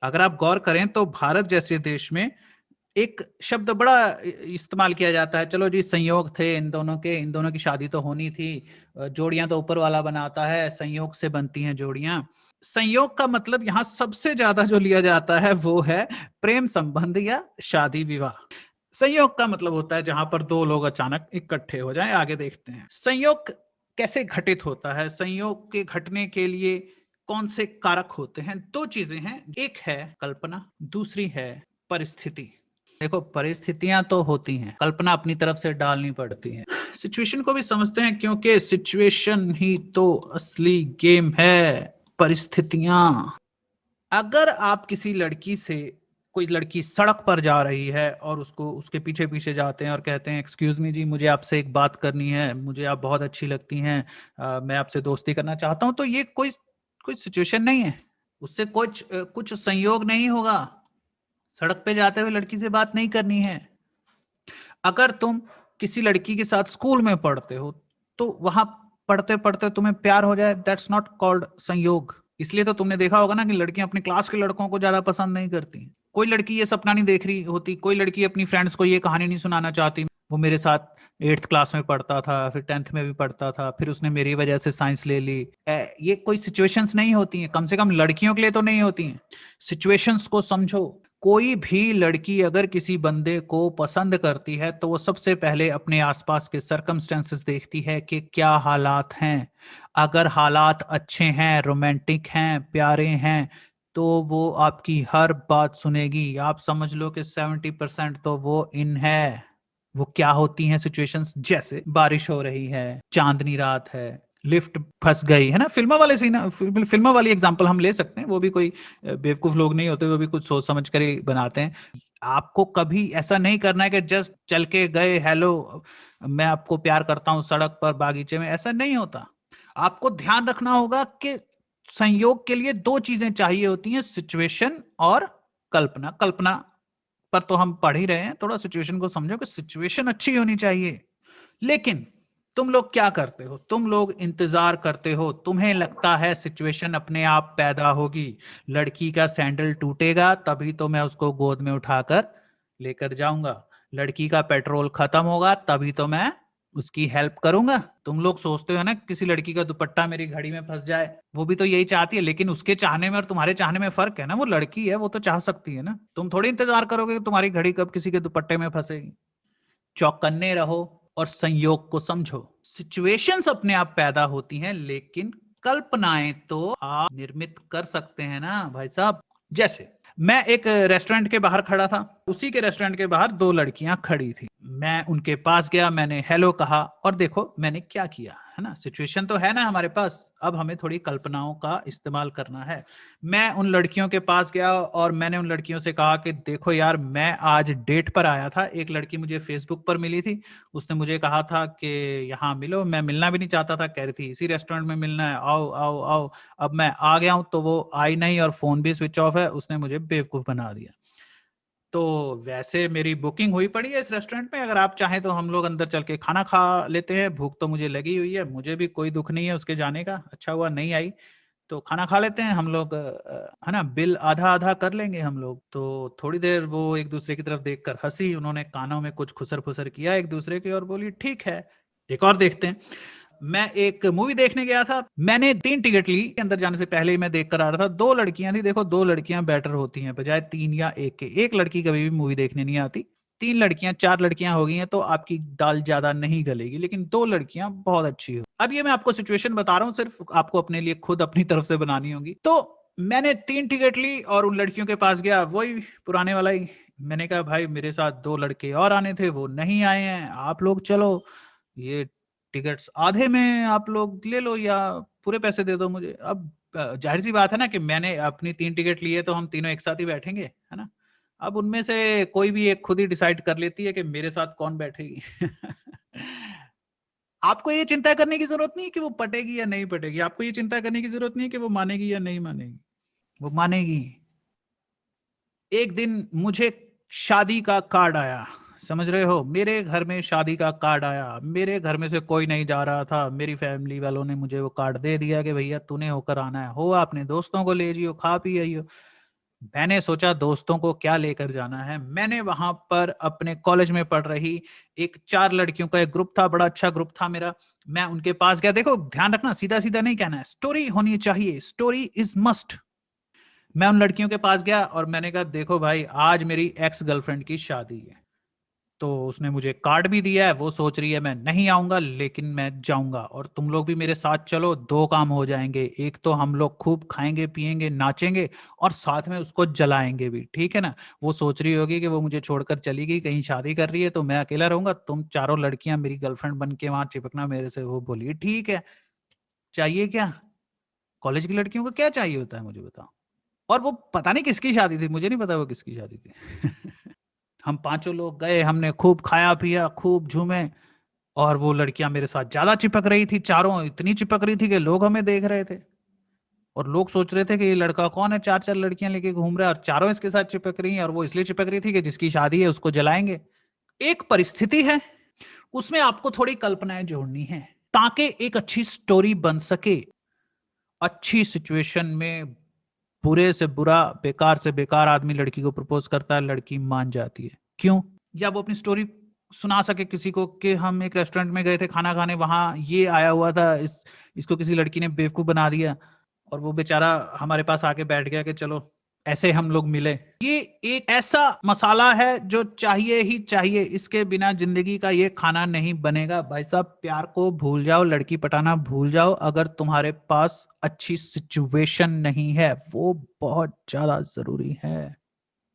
अगर आप गौर करें तो भारत जैसे देश में एक शब्द बड़ा इस्तेमाल किया जाता है, चलो जी संयोग थे इन दोनों की शादी तो होनी थी, जोड़ियां तो ऊपर वाला बनाता है, संयोग से बनती हैं जोड़ियां। संयोग का मतलब यहां सबसे ज्यादा जो लिया जाता है वो है प्रेम संबंध या शादी विवाह। संयोग का मतलब होता है जहां पर दो लोग अचानक इकट्ठे हो जाएं। आगे देखते हैं संयोग कैसे घटित होता है। संयोग के घटने के लिए कौन से कारक होते हैं? दो चीजें हैं, एक है कल्पना, दूसरी है परिस्थिति। देखो परिस्थितियां तो होती हैं, कल्पना अपनी तरफ से डालनी पड़ती है। सिचुएशन को भी समझते हैं क्योंकि सिचुएशन ही तो असली गेम है। परिस्थितियां, अगर आप किसी लड़की से, कोई लड़की सड़क पर जा रही है और उसको उसके पीछे पीछे जाते हैं और कहते हैं एक्सक्यूज मी जी, मुझे आपसे एक बात करनी है, मुझे आप बहुत अच्छी लगती हैं, मैं आपसे दोस्ती करना चाहता हूं, तो ये कोई कोई सिचुएशन नहीं है, उससे कुछ संयोग नहीं होगा। सड़क पे जाते हुए लड़की से बात नहीं करनी है। अगर तुम किसी लड़की के साथ स्कूल में पढ़ते हो तो वहां पढ़ते पढ़ते तुम्हें प्यार हो जाए, दैट्स नॉट कॉल्ड संयोग। इसलिए तो तुमने देखा होगा ना कि लड़कियां अपने क्लास के लड़कों को ज्यादा पसंद नहीं करती। कोई लड़की ये सपना नहीं देख रही होती, कोई लड़की अपनी फ्रेंड्स को ये कहानी नहीं सुनाना चाहती, वो मेरे साथ 8th क्लास में पढ़ता था, फिर 10th में भी पढ़ता था, फिर उसने मेरी वजह से साइंस ले ली। ये कोई सिचुएशंस नहीं होती हैं, कम से कम लड़कियों के लिए तो नहीं होती हैं। सिचुएशंस को समझो। कोई भी लड़की अगर किसी बंदे को पसंद करती है तो वो सबसे पहले अपने आसपास के सर्कमस्टेंसेस देखती है कि क्या हालात हैं। अगर हालात अच्छे हैं, रोमांटिक हैं, प्यारे हैं, तो वो आपकी हर बात सुनेगी। आप समझ लो कि 70% तो वो इन है। वो क्या होती हैं सिचुएशंस? जैसे बारिश हो रही है, चांदनी रात है, लिफ्ट फंस गई है ना, फिल्मा वाले सीन, फिल्मा वाली एग्जांपल हम ले सकते हैं। वो भी कोई बेवकूफ लोग नहीं होते, वो भी कुछ सोच समझ कर ही बनाते हैं। आपको कभी ऐसा नहीं करना है कि जस्ट चल के गए, हेलो मैं आपको प्यार करता हूं, सड़क पर बागीचे में, ऐसा नहीं होता। आपको ध्यान रखना होगा कि संयोग के लिए दो चीजें चाहिए होती हैं, सिचुएशन और कल्पना। कल्पना पर तो हम पढ़ ही रहे हैं, थोड़ा सिचुएशन को समझो कि सिचुएशन अच्छी होनी चाहिए। लेकिन तुम लोग क्या करते हो? तुम लोग इंतजार करते हो, तुम्हें लगता है सिचुएशन अपने आप पैदा होगी, लड़की का सैंडल टूटेगा तभी तो मैं उसको गोद में उठाकर लेकर जाऊंगा, लड़की का पेट्रोल खत्म होगा तभी तो मैं उसकी हेल्प करूंगा। तुम लोग सोचते हो ना किसी लड़की का दुपट्टा मेरी घड़ी में फंस जाए, वो भी तो यही चाहती है, लेकिन उसके चाहने में और तुम्हारे चाहने में फर्क है ना। वो लड़की है, वो तो चाह सकती है ना। तुम थोड़ी इंतजार करोगे कि तुम्हारी घड़ी कब किसी के दुपट्टे में फंसेगी। चौकन्ने रहो और संयोग को समझो। सिचुएशंस अपने आप पैदा होती हैं, लेकिन कल्पनाएं तो आप निर्मित कर सकते हैं ना भाई साहब। जैसे मैं एक रेस्टोरेंट के बाहर खड़ा था, उसी के रेस्टोरेंट के बाहर दो लड़कियां खड़ी थी। मैं उनके पास गया, मैंने हेलो कहा, और देखो मैंने क्या किया है ना। सिचुएशन तो है ना हमारे पास, अब हमें थोड़ी कल्पनाओं का इस्तेमाल करना है। मैं उन लड़कियों के पास गया और मैंने उन लड़कियों से कहा कि देखो यार, मैं आज डेट पर आया था। एक लड़की मुझे फेसबुक पर मिली थी, उसने मुझे कहा था कि यहाँ मिलो। मैं मिलना भी नहीं चाहता था, कह रही थी इसी रेस्टोरेंट में मिलना है, आओ आओ आओ। अब मैं आ गया हूं तो वो आई नहीं और फोन भी स्विच ऑफ है, उसने मुझे बेवकूफ बना दिया। तो वैसे मेरी बुकिंग हुई पड़ी है इस रेस्टोरेंट में, अगर आप चाहें तो हम लोग अंदर चल के खाना खा लेते हैं। भूख तो मुझे लगी हुई है, मुझे भी कोई दुख नहीं है उसके जाने का, अच्छा हुआ नहीं आई। तो खाना खा लेते हैं हम लोग, है ना, बिल आधा आधा कर लेंगे हम लोग। तो थोड़ी देर वो एक दूसरे की तरफ देखकर हंसी, उन्होंने कानों में कुछ खुसर फुसर किया एक दूसरे के और बोली ठीक है, एक और देखते हैं। मैं एक मूवी देखने गया था, मैंने 3 टिकट ली। अंदर जाने से पहले ही मैं देख कर आ रहा था, दो लड़कियां थी। देखो, दो लड़कियां बेटर होती हैं बजाय 3 या 1 के। एक लड़की कभी भी मूवी देखने नहीं आती, 3 लड़कियां 4 लड़कियां हो गई हैं तो आपकी दाल ज्यादा नहीं गलेगी, लेकिन दो लड़कियां बहुत अच्छी हो। अब ये मैं आपको सिचुएशन बता रहा हूँ, सिर्फ आपको अपने लिए खुद अपनी तरफ से बनानी होगी। तो मैंने 3 टिकट ली और उन लड़कियों के पास गया, वही पुराने वाला ही। मैंने कहा भाई मेरे साथ 2 लड़के और आने थे, वो नहीं आए हैं, आप लोग चलो, ये टिकट्स आधे में आप लोग ले लो या पूरे पैसे दे दो मुझे। अब जाहिर सी बात है ना कि मैंने अपनी 3 टिकट लिए तो हम तीनों एक साथ ही बैठेंगे, है ना। अब उनमें से कोई भी एक खुद ही डिसाइड कर लेती है कि मेरे साथ कौन बैठेगी। आपको ये चिंता करने की जरूरत नहीं है कि वो पटेगी या नहीं पटेगी, आपको ये चिंता करने की जरूरत नहीं है कि वो मानेगी या नहीं मानेगी, वो मानेगी। एक दिन मुझे शादी का कार्ड आया, समझ रहे हो, मेरे घर में शादी का कार्ड आया। मेरे घर में से कोई नहीं जा रहा था, मेरी फैमिली वालों ने मुझे वो कार्ड दे दिया कि भैया तूने होकर आना है, हो अपने दोस्तों को ले जियो, खा पी आइयो। मैंने सोचा दोस्तों को क्या लेकर जाना है। मैंने वहां पर अपने कॉलेज में पढ़ रही एक 4 लड़कियों का एक ग्रुप था, बड़ा अच्छा ग्रुप था मेरा। मैं उनके पास गया। देखो ध्यान रखना, सीधा सीधा नहीं कहना है, स्टोरी होनी चाहिए, स्टोरी इज मस्ट। मैं उन लड़कियों के पास गया और मैंने कहा देखो भाई, आज मेरी एक्स गर्लफ्रेंड की शादी है। तो उसने मुझे कार्ड भी दिया है। वो सोच रही है मैं नहीं आऊंगा, लेकिन मैं जाऊंगा और तुम लोग भी मेरे साथ चलो। 2 काम हो जाएंगे, एक तो हम लोग खूब खाएंगे पिएंगे नाचेंगे और साथ में उसको जलाएंगे भी, ठीक है ना। वो सोच रही होगी कि वो मुझे छोड़कर चली गई, कहीं शादी कर रही है, तो मैं अकेला रहूंगा, तुम चारों लड़कियां मेरी गर्लफ्रेंड बन के वहां चिपकना मेरे से। वो बोली ठीक है, चाहिए क्या? कॉलेज की लड़कियों को क्या चाहिए होता है मुझे बताओ। और वो पता नहीं किसकी शादी थी, मुझे नहीं पता वो किसकी शादी थी। हम पांचों लोग गए, हमने खूब खाया पिया, खूब झूमे। और वो लड़कियां मेरे साथ ज्यादा चिपक रही थी, चारों इतनी चिपक रही थी कि लोग हमें देख रहे थे। और लोग सोच रहे थे कि ये लड़का कौन है, 4 4 लड़कियां लेके घूम रहा है और चारों इसके साथ चिपक रही हैं। और वो इसलिए चिपक रही थी कि जिसकी शादी है उसको जलाएंगे। एक परिस्थिति है, उसमें आपको थोड़ी कल्पनाएं जोड़नी है ताकि एक अच्छी स्टोरी बन सके। अच्छी सिचुएशन में बुरे से बुरा, बेकार से बेकार आदमी लड़की को प्रपोज करता है, लड़की मान जाती है। क्यों? या वो अपनी स्टोरी सुना सके किसी को कि हम एक रेस्टोरेंट में गए थे खाना खाने, वहां ये आया हुआ था, इसको किसी लड़की ने बेवकूफ बना दिया और वो बेचारा हमारे पास आके बैठ गया कि चलो ऐसे हम लोग मिले। ये एक ऐसा मसाला है जो चाहिए ही चाहिए, इसके बिना जिंदगी का ये खाना नहीं बनेगा। भाई साहब, प्यार को भूल जाओ, लड़की पटाना भूल जाओ, अगर तुम्हारे पास अच्छी सिचुएशन नहीं है। वो बहुत ज्यादा जरूरी है।